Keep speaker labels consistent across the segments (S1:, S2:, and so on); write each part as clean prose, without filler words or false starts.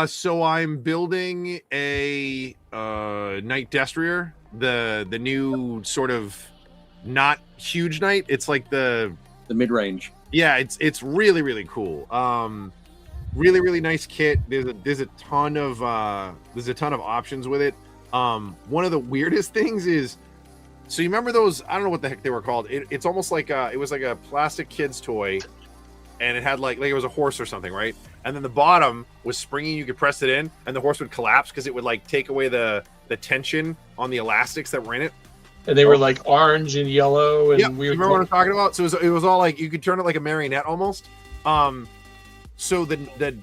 S1: So I'm building a Knight Destrier, the new sort of not huge Knight. It's like the
S2: mid-range.
S1: Yeah, it's really really cool. Really really nice kit. There's a ton of options with it. One of the weirdest things is, so you remember those? I don't know what the heck they were called. It's almost like it was like a plastic kid's toy, and it had like it was a horse or something, right? And then the bottom was springy. You could press it in, and the horse would collapse because it would like take away the tension on the elastics that were in it.
S3: And they were like orange and yellow and weird.
S1: You remember what I'm talking about? So it was all like you could turn it like a marionette almost. So the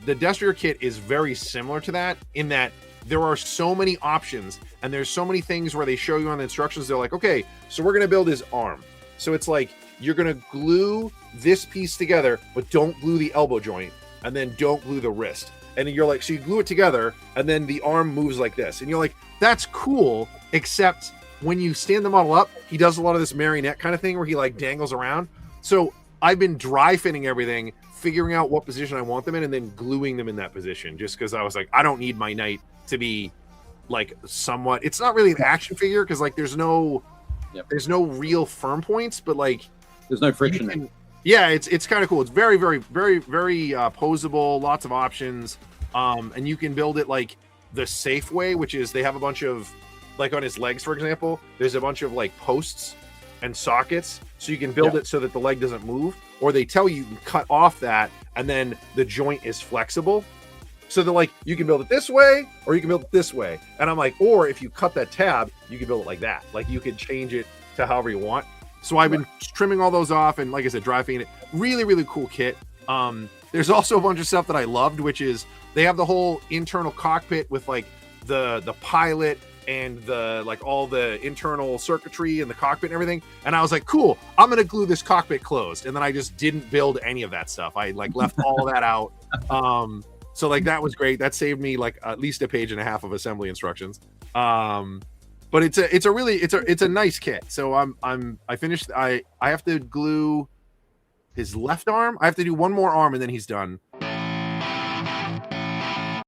S1: Destrier kit is very similar to that in that there are so many options and there's so many things where they show you on the instructions. They're like, okay, so we're gonna build his arm. So it's like you're gonna glue this piece together, but don't glue the elbow joint, and then don't glue the wrist. And you're like, so you glue it together, and then the arm moves like this, and you're like, that's cool, except when you stand the model up, he does a lot of this marionette kind of thing where he like dangles around. So I've been dry fitting everything, figuring out what position I want them in, and then gluing them in that position, just because I was like, I don't need my Knight to be like somewhat. It's not really an action figure because like there's no real firm points, but like
S2: there's no friction.
S1: Yeah, it's kind of cool. It's very very very very posable. Lots of options, and you can build it like the safe way, which is they have a bunch of, like on his legs, for example, there's a bunch of like posts and sockets, so you can build it so that the leg doesn't move, or they tell you can cut off that and then the joint is flexible. So they're like, you can build it this way or you can build it this way. And I'm like, or if you cut that tab, you can build it like that. Like you could change it to however you want. So I've been trimming all those off and, like I said, dry fitting it. Really, really cool kit. There's also a bunch of stuff that I loved, which is they have the whole internal cockpit with like the pilot and the like all the internal circuitry and the cockpit and everything. And I was like, cool, I'm gonna glue this cockpit closed. And then I just didn't build any of that stuff. I like left all of that out. So like that was great. That saved me like at least a page and a half of assembly instructions. But it's a nice kit. So I finished. I have to glue his left arm. I have to do one more arm and then he's done.